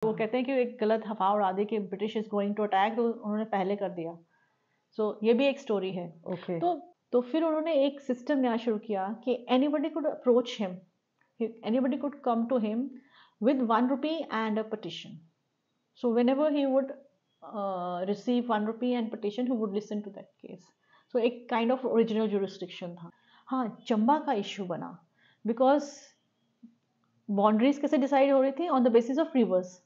वो कहते हैं कि एक गलत अफवाह उड़ा दी कि British is going to attack, तो उन्होंने पहले कर दिया। सो ये भी एक स्टोरी है। ओके तो फिर उन्होंने एक सिस्टम यहाँ शुरू किया कि anybody could approach him, anybody could come to him with ₹1 and a petition. So whenever he would receive ₹1 and petition, he would listen to that case. So एक kind of original jurisdiction था। हाँ, चंबा का issue बना because boundaries कैसे decide हो रही थी on the basis of reverse.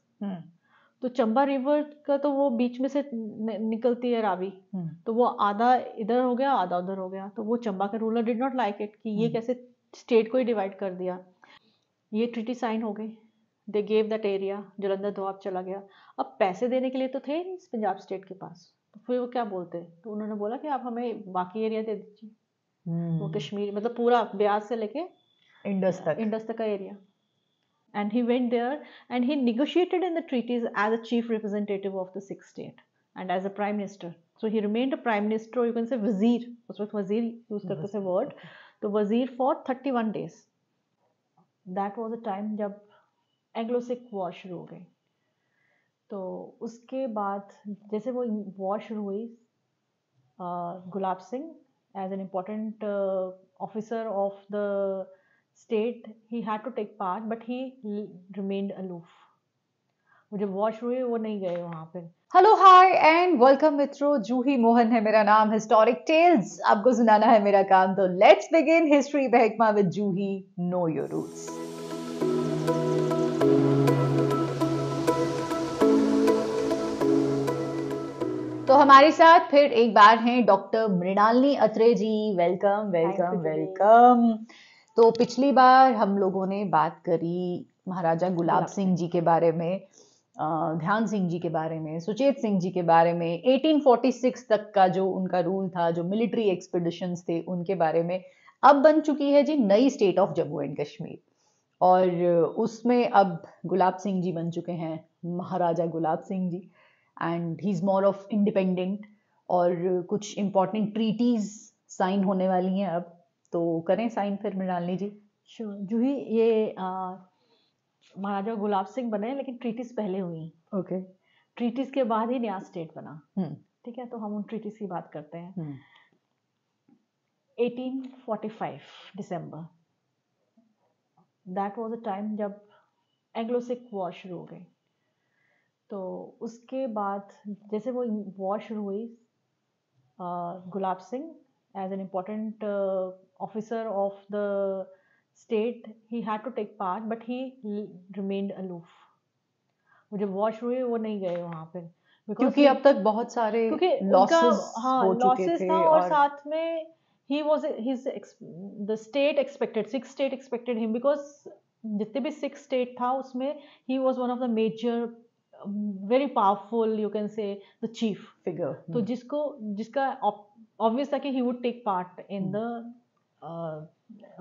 तो चंबा रिवर का तो वो बीच में से निकलती है रावी, तो वो आधा इधर हो गया आधा उधर हो गया। तो वो चंबा का ruler did not like it कि ये कैसे स्टेट को ही डिवाइड कर दिया। ये ट्रीटी साइन हो गई, they gave that area, Jalandhar Doab चला गया। अब पैसे देने के लिए तो थे नहीं पंजाब स्टेट के पास, तो फिर वो क्या बोलते, तो उन्होंने बोला कि आप हमें बाकी एरिया दे दीजिए। वो कश्मीर मतलब पूरा ब्यास से लेके इंडस तक का area. And he went there and he negotiated in the treaties as a chief representative of the sixth state and as a prime minister. So he remained a prime minister, or you can say वजीर, उस वक्त वजीर use करते थे word, तो वजीर for 31 days. That was a time जब Anglo Sikh war शुरू हो गई। तो उसके बाद जैसे वो वॉर शुरू हुई, Gulab Singh as an important officer of the state, he had to take part, but he remained aloof. वो जब वॉर शुरू हुई वो नहीं गए वहां पे। हेलो हाय एंड वेलकम मित्रों, जूही मोहन है मेरा नाम। हिस्टोरिक टेल्स आपको सुनाना है मेरा काम, तो लेट्स बिगिन हिस्ट्री बहकमा with Juhi. Know your roots. तो हमारे साथ फिर एक बार हैं doctor Mrinalini Atre ji. Welcome welcome welcome. तो पिछली बार हम लोगों ने बात करी महाराजा गुलाब सिंह जी के बारे में, ध्यान सिंह जी के बारे में, सुचेत सिंह जी के बारे में, 1846 तक का जो उनका रूल था, जो मिलिट्री एक्सपीडिशंस थे उनके बारे में। अब बन चुकी है जी नई state of Jammu and Kashmir, और उसमें अब गुलाब सिंह जी बन चुके हैं Maharaja Gulab Singh ji, and he is more of independent. और कुछ इंपॉर्टेंट ट्रीटीज साइन होने वाली हैं अब, तो करें साइन फिर मृणालिनी जी। श्योर जूही, ये महाराजा गुलाब सिंह बने लेकिन ट्रीटीज पहले हुई। ओके। ट्रीटीज के बाद ही नया स्टेट बना। ठीक है, तो हम उन ट्रीटीज की बात करते हैं। 1845 दिसंबर, दैट वाज अ टाइम जब एंग्लो सिख वॉर शुरू हो गई। तो उसके बाद जैसे वो वॉर शुरू हुई, Gulab Singh as an important officer of the state, he had to take part, but he remained aloof. वो जब वॉर शुरू हुई वो नहीं गए वहां पे, क्योंकि अब तक बहुत सारे लॉसेस हो चुके थे, और साथ में he was the state expected, six state expected him, because जितने भी six state था उसमें he was one of the major, very powerful, you can say the chief figure. तो जिसका obvious था कि he would take part in the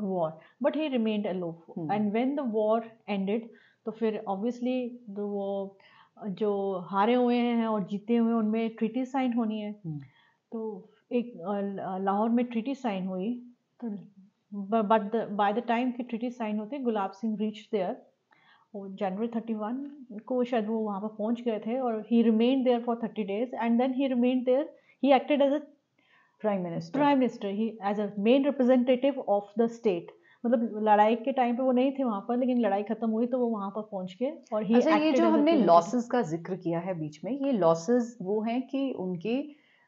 war, but he remained aloof. And when the war ended, तो फिर obviously वो जो हारे हुए हैं और जीते हुए हैं उनमें ट्रीटी साइन होनी है। तो एक लाहौर में ट्रीटी साइन हुई, तो बट बाय द टाइम की ट्रीटी साइन होती गुलाब सिंह रीच देयर, जनवरी 31 को शायद वो वहाँ पर पहुँच गए थे, और he remained there for 30 days, and then he remained there, he acted as a prime minister, he as a main representative of the state. मतलब लड़ाई के टाइम पे वो नहीं थे वहां पर, लेकिन लड़ाई खत्म हुई तो वो वहां पर पहुंच गए। और ही अच्छा, ये जो हमने लॉसेस का जिक्र किया है बीच में, ये लॉसेस वो हैं कि उनके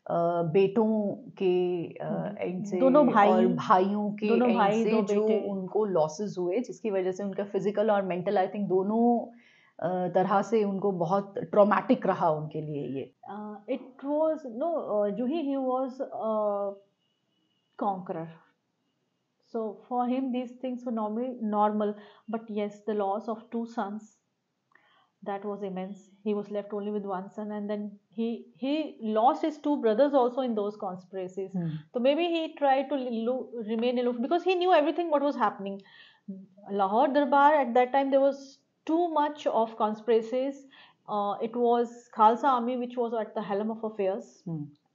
बेटों के एंड से, दोनों भाई और भाइयों के दोनों एंड भाई, से दो जो बेटे, उनको लॉसेस हुए, जिसकी वजह से उनका फिजिकल और मेंटल, आई थिंक दोनों तरह से उनको बहुत ट्रॉमेटिक रहा उनके लिए ये। इट वाज नो जूही, he was conqueror. So for him these things were normal, but yes, the loss of two sons, that was immense. He was left only with one son, and then he lost his two brothers also in those conspiracies. So maybe he tried to remain aloof because he knew everything what was happening. Lahore Darbar at that time, there was too much of conspiracies. It was Khalsa army which was at the helm of affairs.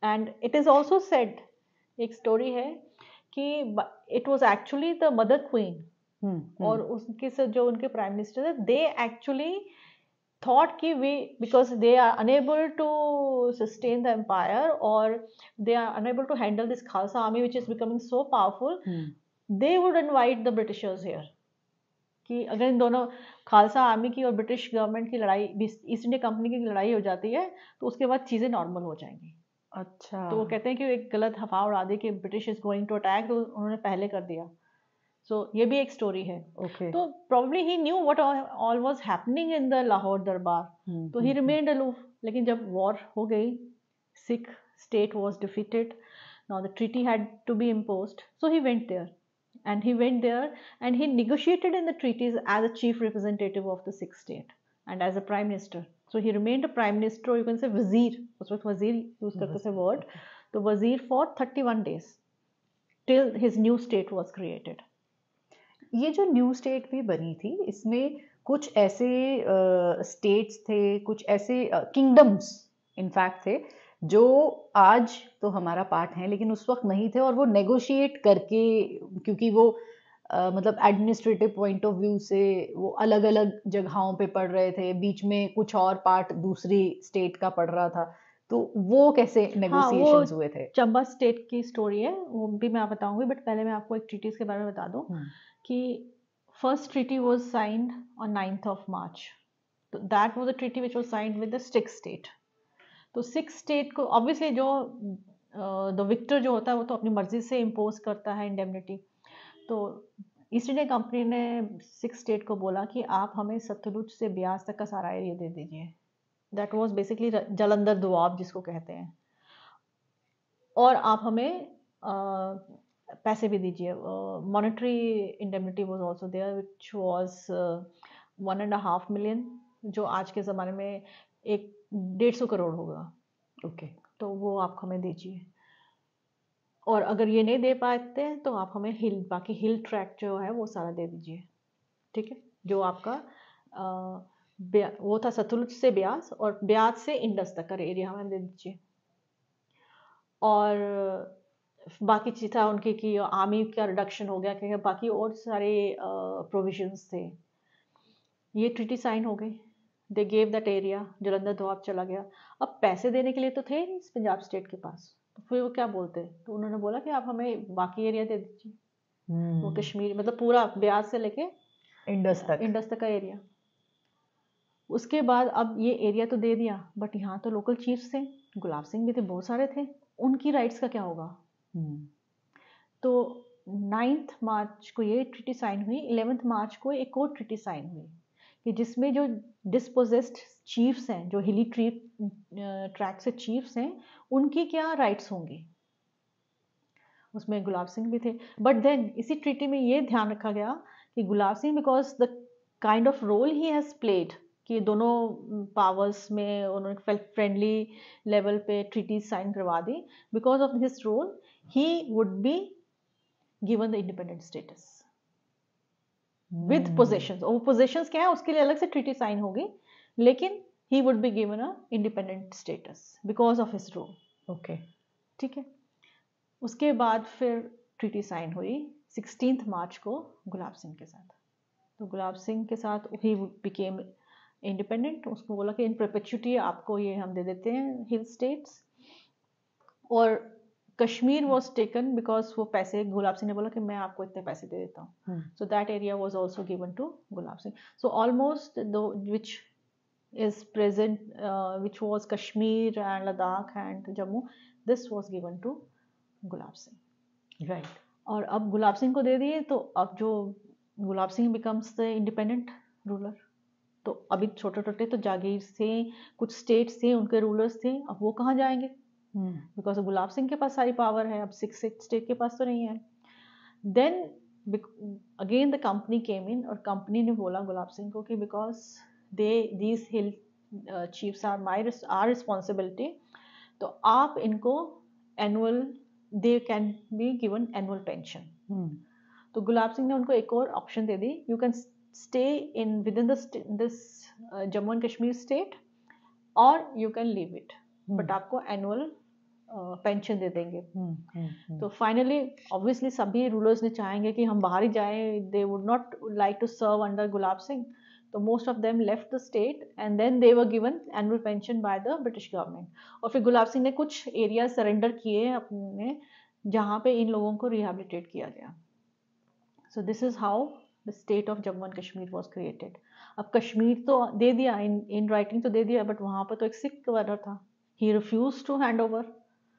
And it is also said, एक story है कि it was actually the mother queen और उसके से जो उनके prime minister थे, they actually thought कि we, because they are unable to sustain the empire, or they are unable to handle this Khalsa army which is becoming so powerful, they would invite the Britishers here. कि अगर इन दोनों Khalsa army की और British government की लड़ाई, east India company की लड़ाई हो जाती है, तो उसके बाद चीज़ें नॉर्मल हो जाएंगी. अच्छा. तो वो कहते हैं कि एक गलत अफवाह उड़ा दी कि British is going to attack, तो उन्होंने पहले कर दिया. सो ये भी एक स्टोरी है. Okay. तो probably he knew what all was happening in the Lahore दरबार. तो ही रिमेन्ड अलूफ. लेकिन जब वॉर हो गई, Sikh state was defeated, now the treaty had to be imposed, so he went there. And he went there and he negotiated in the treaties as a chief representative of the Sikh state and as a prime minister. So he remained a prime minister, or you can say wazir. उस वक्त वजीर use करते थे word. तो वजीर for 31 days till his new state was created. ये जो new state भी बनी थी, इसमें कुछ ऐसे स्टेट्स थे, कुछ ऐसे किंगडम्स इनफैक्ट थे जो आज तो हमारा पार्ट हैं, लेकिन उस वक्त नहीं थे, और वो नेगोशिएट करके, क्योंकि वो मतलब एडमिनिस्ट्रेटिव पॉइंट ऑफ व्यू से वो अलग अलग जगहों पे पड़ रहे थे, बीच में कुछ और पार्ट दूसरी स्टेट का पड़ रहा था, तो वो कैसे नेगोशिएशंस हुए थे? चंबा स्टेट की स्टोरी है, वो भी मैं बताऊंगी, बट पहले मैं आपको एक ट्रीटीज के बारे में बता दूं कि first treaty was signed on 9th of March. तो that was a treaty which was signed with the six state. तो सिक्स स्टेट को ऑब्वियसली जो द विक्टर जो होता है वो तो अपनी मर्जी से इम्पोज करता है इंडेमनिटी. तो ईस्ट इंडिया कंपनी ने सिक्स स्टेट को बोला कि आप हमें सतलुज से ब्यास तक का सारा एरिया दे दीजिए. That was basically Jalandhar Doab जिसको कहते हैं. और आप हमें पैसे भी दीजिए. Monetary indemnity was also there which was 1.5 million, जो आज के ज़माने में 150 करोड़ होगा. ओके. तो वो आप हमें दीजिए. और अगर ये नहीं दे पाते तो आप हमें बाकी हिल ट्रैक जो है वो सारा दे दीजिए. ठीक है. जो आपका वो था सतलुज से ब्यास, और ब्यास से इंडस तक का एरिया हमें दे दीजिए. और बाकी चीज़ था उनकी कि आर्मी का रिडक्शन हो गया, क्योंकि बाकी और सारे प्रोविजंस थे. ये ट्रीटी साइन हो गई. They gave that area. Jalandhar Doab चला गया. अब पैसे देने के लिए तो थे नहीं पंजाब स्टेट के पास, तो फिर वो क्या बोलते, तो उन्होंने बोला कि आप हमें बाकी एरिया दे दीजिए. वो कश्मीर मतलब पूरा ब्यास से लेके इंडस तक का एरिया. उसके बाद अब ये एरिया तो दे दिया, बट यहाँ तो लोकल चीफ्स थे, गुलाब सिंह भी थे, बहुत सारे थे. उनकी राइट्स का क्या होगा? तो 9th मार्च को ये ट्रीटी साइन हुई. 11th मार्च को एक और ट्रीटी साइन हुई कि जिसमें जो डिस्पोजेस्ड चीफ्स हैं, जो हिली ट्रैक से चीफ्स हैं, उनकी क्या राइट्स होंगी. उसमें गुलाब सिंह भी थे. बट देन इसी ट्रीटी में ये ध्यान रखा गया कि Gulab Singh, because the kind of role he has played, कि दोनों पावर्स में उन्होंने फ्रेंडली लेवल पे ट्रीटी साइन करवा दी. Because of his role he would be given the independent status with possessions. और पोजेशंस क्या है उसके लिए अलग से ट्रीटी साइन होगी, लेकिन he would be given a independent status because of his role. Okay. ठीक है. उसके बाद फिर ट्रीटी साइन हुई 16th मार्च को गुलाब सिंह के साथ. तो गुलाब सिंह के साथ ही बिकेम इंडिपेंडेंट. उसको बोला कि इन परपेचुटी आपको ये हम दे देते हैं हिल स्टेट्स. और कश्मीर वॉज टेकन बिकॉज वो पैसे, गुलाब सिंह ने बोला कि मैं आपको इतने पैसे दे देता हूँ. So that area was also given to Gulab Singh. So almost which is present, which was Kashmir and Ladakh and Jammu, this was given to Gulab Singh. Right. और अब गुलाब सिंह को दे दिए, तो अब जो Gulab Singh becomes the independent ruler. तो अभी छोटे छोटे तो जागीर से कुछ स्टेट्स थे, उनके रूलर्स थे, अब वो कहाँ जाएंगे? बिकॉज गुलाब सिंह के पास सारी पावर है, अब सिक्स स्टेट के पास तो नहीं है. देन अगेन द कंपनी केम इन, और कंपनी ने बोला गुलाब सिंह को कि because these hill chiefs are our responsibility, तो आप इनको annual, they can be given annual pension. तो गुलाब सिंह ने उनको एक और option they the. You can stay in within this Jammu and Kashmir state, or you can leave it, but आपको annual pension दे देंगे. तो फाइनली ऑब्वियसली सभी रूलर्स ने चाहेंगे कि हम बाहर ही जाएं. They would not like to serve under Gulab Singh. तो most of them left the state and then they were given annual pension by the British government. और फिर गुलाब सिंह ने कुछ एरिया सरेंडर किए अपने जहाँ पे इन लोगों को रिहेबिलिटेट किया गया. So this is how the state of Jammu and Kashmir was created. अब कश्मीर तो दे दिया इन राइटिंग तो दे दिया, बट वहाँ पर तो एक सिख गवर्नर था. He refuse to hand over.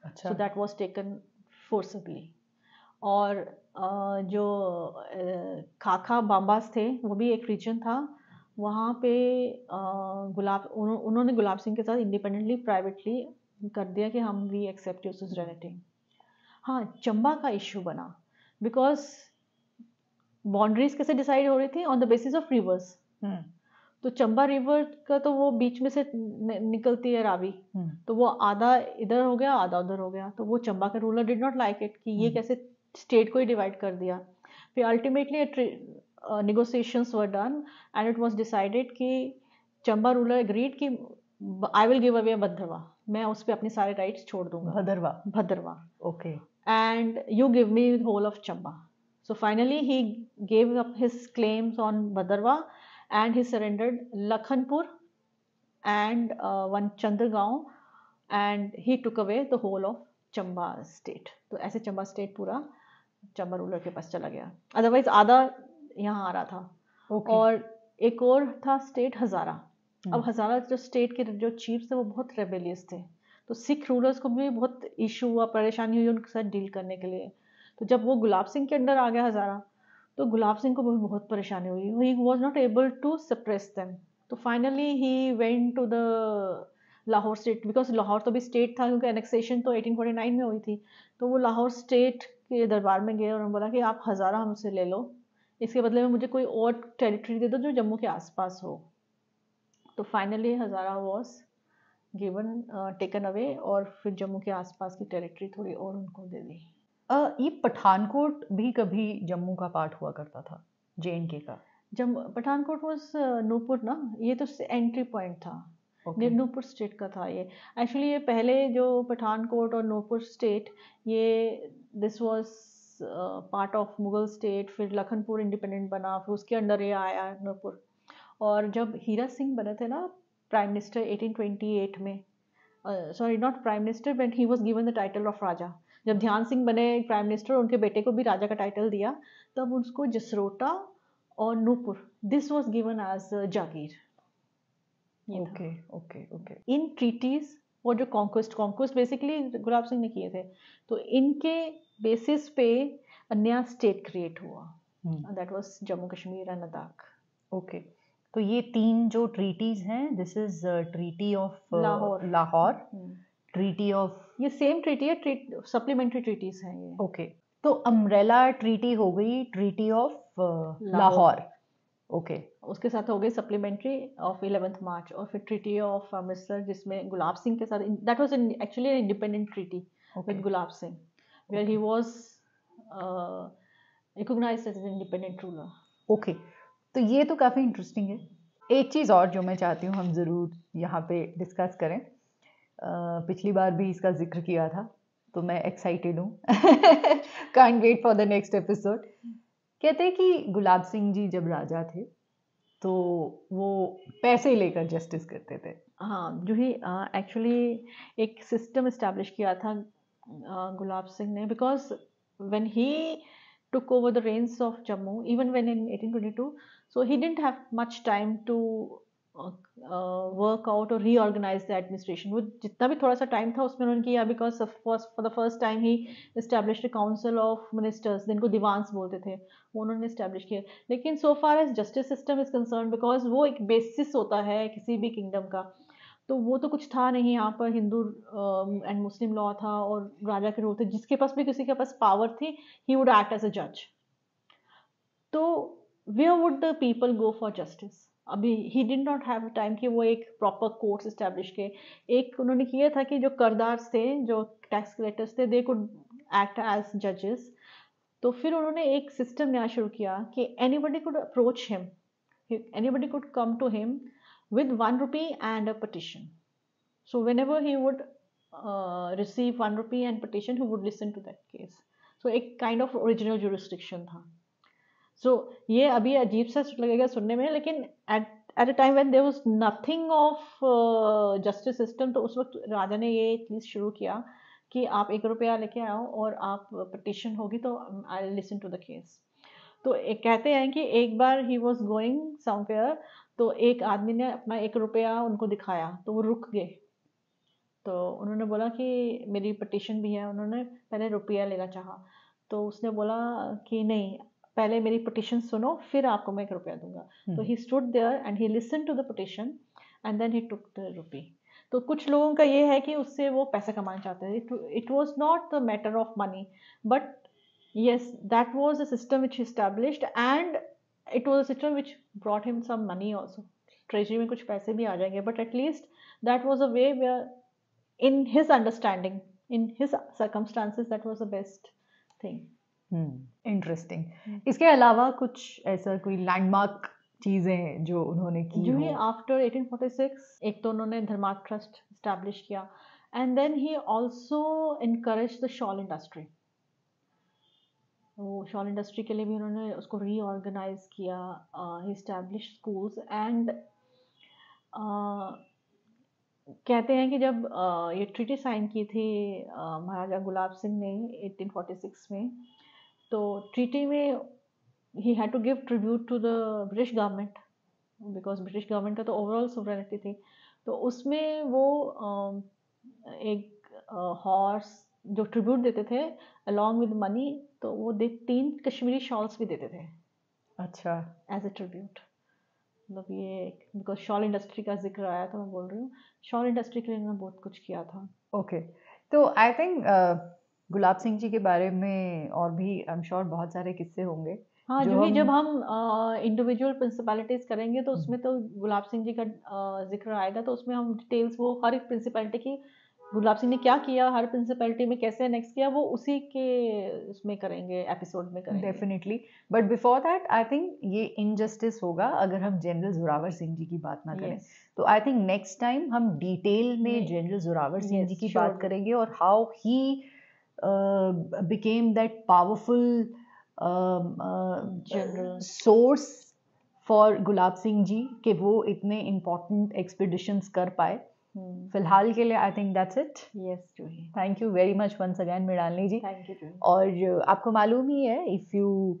So that was taken forcibly. और जो खाखा बाम्बास थे वो भी एक रीजन था. वहाँ पे उन्होंने गुलाब सिंह के साथ इंडिपेंडेंटली प्राइवेटली कर दिया कि हम वी एक्सेप्ट योर सुजरेनिटी. हाँ, चंबा का इश्यू बना बिकॉज बाउंड्रीज कैसे डिसाइड हो रही थी on the basis of reverse. तो चंबा रिवर का तो वो बीच में से निकलती है रावी. तो वो आधा इधर हो गया आधा उधर हो गया. तो वो चंबा का ruler did not like it कि ये कैसे स्टेट को ही डिवाइड कर दिया. फिर ultimately negotiations were done and it was decided कि चंबा रूलर एग्रीड कि I will give away Bhadrawah. मैं उस पर अपने सारे राइट्स छोड़ दूंगा. Bhadrawah. Okay. And you give me whole of Chamba. So finally he gave up his claims on Bhadarwa and he surrendered Lakhanpur and one Chandragaon and he took away the whole of Chamba state. तो ऐसे Chamba state पूरा Chamba ruler के पास चला गया. Otherwise आधा यहाँ आ रहा था. और एक और था स्टेट हजारा. अब हजारा जो स्टेट के जो चीफ्स थे वो बहुत रेबेलियस थे. तो सिख रूलर्स को भी बहुत इशू हुआ, परेशानी हुई उनके साथ डील करने के लिए. तो जब वो गुलाब सिंह के अंडर आ गया हजारा तो गुलाब सिंह को बहुत परेशानी हुई. He was not able to suppress them. तो finally he went to the Lahore state because Lahore तो भी स्टेट था क्योंकि एनेक्सेशन तो 1849 में हुई थी. तो वो लाहौर स्टेट के दरबार में गए और उन्होंने बोला कि आप हजारा हमसे ले लो, इसके बदले में मुझे कोई और टेरिटरी दे दो जो जम्मू के आसपास हो. तो finally Hazara was given taken away और फिर जम्मू के आसपास की टेरिटरी थोड़ी और उनको दे दी. ये पठानकोट भी कभी जम्मू का पार्ट हुआ करता था, जे.एंड.के का. पठानकोट वॉज नूपुर ना. ये तो एंट्री पॉइंट था. नूपुर स्टेट का था ये. एक्चुअली ये पहले जो पठानकोट और नूपुर स्टेट ये this was part of Mughal state. फिर लखनपुर इंडिपेंडेंट बना, फिर उसके अंडर ये आया नूपुर. और जब हीरा सिंह बने थे ना प्राइम मिनिस्टर 1828 में, sorry not prime minister but he was given the title of Raja. जब ध्यान सिंह बने प्राइम मिनिस्टर, उनके बेटे को भी राजा का टाइटल दिया, तब उसको जसरोटा और Nupur this was given as jagir. Okay okay okay. In treaties और जो कॉन्क्वेस्ट बेसिकली गुलाब सिंह ने किए थे, तो इनके बेसिस पे अ नया स्टेट क्रिएट हुआ. That was Jammu Kashmir and Ladakh. Okay. तो ये 3 जो ट्रीटीज हैं, this is treaty of Lahore, treaty of, ये सेम ट्रीटी है, सप्लीमेंट्री ट्रीटीज हैं ये. ओके. तो अम्ब्रेला ट्रीटी हो गई ट्रीटी ऑफ लाहौर. ओके. उसके साथ हो गई सप्लीमेंट्री ऑफ 11th मार्च. और फिर ट्रीटी ऑफ अमृतसर जिसमें गुलाब सिंह के साथ, that was actually an independent treaty with Gulab Singh where he was recognised as an independent ruler. Okay. तो ये तो काफ़ी इंटरेस्टिंग है. एक चीज़ और जो मैं चाहती हूँ हम ज़रूर यहाँ पे डिस्कस करें, पिछली बार भी इसका जिक्र किया था तो मैं एक्साइटेड हूँ. Can't wait for the next episode. कहते हैं कि गुलाब सिंह जी जब राजा थे तो वो पैसे लेकर जस्टिस करते थे. हाँ, जो ही एक्चुअली एक सिस्टम इस्टेब्लिश किया था गुलाब सिंह ने, because when he took over the reins of Jammu, even when in 1822, so he didn't have much time to work out or reorganize the administration. वो जितना भी थोड़ा सा टाइम था उसमें उन्होंने किया, because for the first time he established a council of ministers, जिनको दीवान्स बोलते थे, वो उन्होंने establish किया. लेकिन so far as justice system is concerned, because वो एक basis होता है किसी भी kingdom का, तो वो तो कुछ था नहीं. यहाँ पर हिंदू एंड मुस्लिम लॉ था और राजा के रूल थे. जिसके पास भी किसी के पास पावर थी, he would act as a जज. तो where would the people go for justice? अभी he did not have time कि वो एक प्रॉपर कोर्ट्स इस्टेब्लिश के. एक उन्होंने किया था कि जो करदार थे, जो टैक्स कलेक्टर्स थे, दे कुड एक्ट एज जजेस. तो फिर उन्होंने एक सिस्टम नया शुरू किया कि anybody could approach him, anybody could come to him with 1 rupee and a petition. So whenever he would receive 1 rupee and petition, he would listen to that case. So एक kind of original jurisdiction था. So ये अभी अजीब सा लगेगा सुनने में, लेकिन at a time when there was nothing of justice system, तो उस वक्त राजा ने ये चीज शुरू किया कि आप 1 रुपया लेके आओ और आप पिटिशन होगी तो I listen to the case. तो कहते हैं कि एक बार ही वॉज गोइंग समवेयर, तो एक आदमी ने अपना 1 रुपया उनको दिखाया तो वो रुक गए। तो उन्होंने बोला कि मेरी पिटिशन भी है, उन्होंने पहले रुपया लेना चाहा, तो उसने बोला कि नहीं, पहले मेरी पिटिशन सुनो फिर आपको मैं 1 रुपया दूंगा। तो he stood there and he listen to the petition and then he took the rupee. तो कुछ लोगों का ये है कि उससे वो पैसा कमाना चाहते हैं। It was not the matter of money, but yes, that was a system which he established, and it was a system which brought him some money also. Treasury में कुछ पैसे भी आ जाएंगे, but at least that was a way where, in his understanding, in his circumstances, that was the best thing. Interesting. इसके अलावा कुछ ऐसा कोई लैंडमार्क चीजें हैं जो उन्होंने की जो हो? ही आफ्टर 1846 एक तो उन्होंने धर्मार्थ ट्रस्ट स्टैब्लिश किया, and then he also encourage the shawl industry. वो शॉल इंडस्ट्री के लिए भी उन्होंने उसको रीऑर्गेनाइज किया, ही एस्टैब्लिश स्कूल्स, एंड कहते हैं कि जब ये ट्रीटी साइन की थी महाराजा गुलाब सिंह ने 1846 में, तो ट्रीटी में he had to give tribute to the British government, because British government का तो ओवरऑल सोवरेनिटी थी। तो उसमें वो एक हॉर्स जो ट्रिब्यूट देते थे अलॉन्ग विद मनी, तो वो 3 कश्मीरी शॉल्स भी देते थे। अच्छा, एज ए ट्रिब्यूट। मतलब ये बिकॉज शॉल इंडस्ट्री का जिक्र आया तो मैं बोल रही हूँ, शॉल इंडस्ट्री के लिए इन्होंने बहुत कुछ किया था। ओके, तो आई थिंक गुलाब सिंह जी के बारे में और भी आई एम श्योर बहुत सारे किस्से होंगे। हाँ, जो ही जब हम इंडिविजुअल प्रिंसिपैलिटीज करेंगे तो उसमें तो गुलाब सिंह जी का जिक्र आएगा, तो उसमें हम डिटेल्स वो हर एक प्रिंसिपैलिटी की, गुलाब सिंह ने क्या किया, हर प्रिंसिपैलिटी में कैसे नेक्स्ट किया, वो उसी के उसमें करेंगे, एपिसोड में करेंगे। Definitely, but before that I think ये इनजस्टिस होगा अगर हम जनरल जोरावर सिंह जी की बात ना करें। तो आई थिंक नेक्स्ट टाइम हम डिटेल में जनरल जोरावर सिंह जी की बात करेंगे और how he became that powerful general source for Gulab Singh ji कि वो इतने इम्पोर्टेंट एक्सपीडिशंस कर पाए। फिलहाल के लिए I think that's it. Yes Juhi, thank you very much once again Mrinalini ji. Thank you Juhi. और आपको मालूम ही है, if you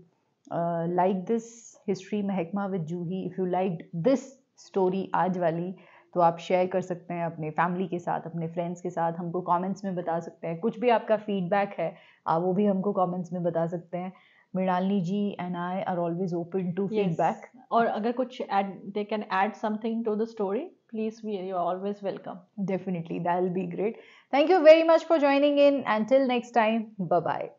like this history महकमा with Juhi, if you like this story आज वाली, तो आप शेयर कर सकते हैं अपने फैमिली के साथ, अपने फ्रेंड्स के साथ, हमको कमेंट्स में बता सकते हैं। कुछ भी आपका फीडबैक है आप वो भी हमको कमेंट्स में बता सकते हैं। Mrinalini ji and I are always open to feedback, और अगर कुछ they can add something to the story, please, you are always welcome. Definitely, that'll be great. Thank you very much for joining in. Until next time, bye bye.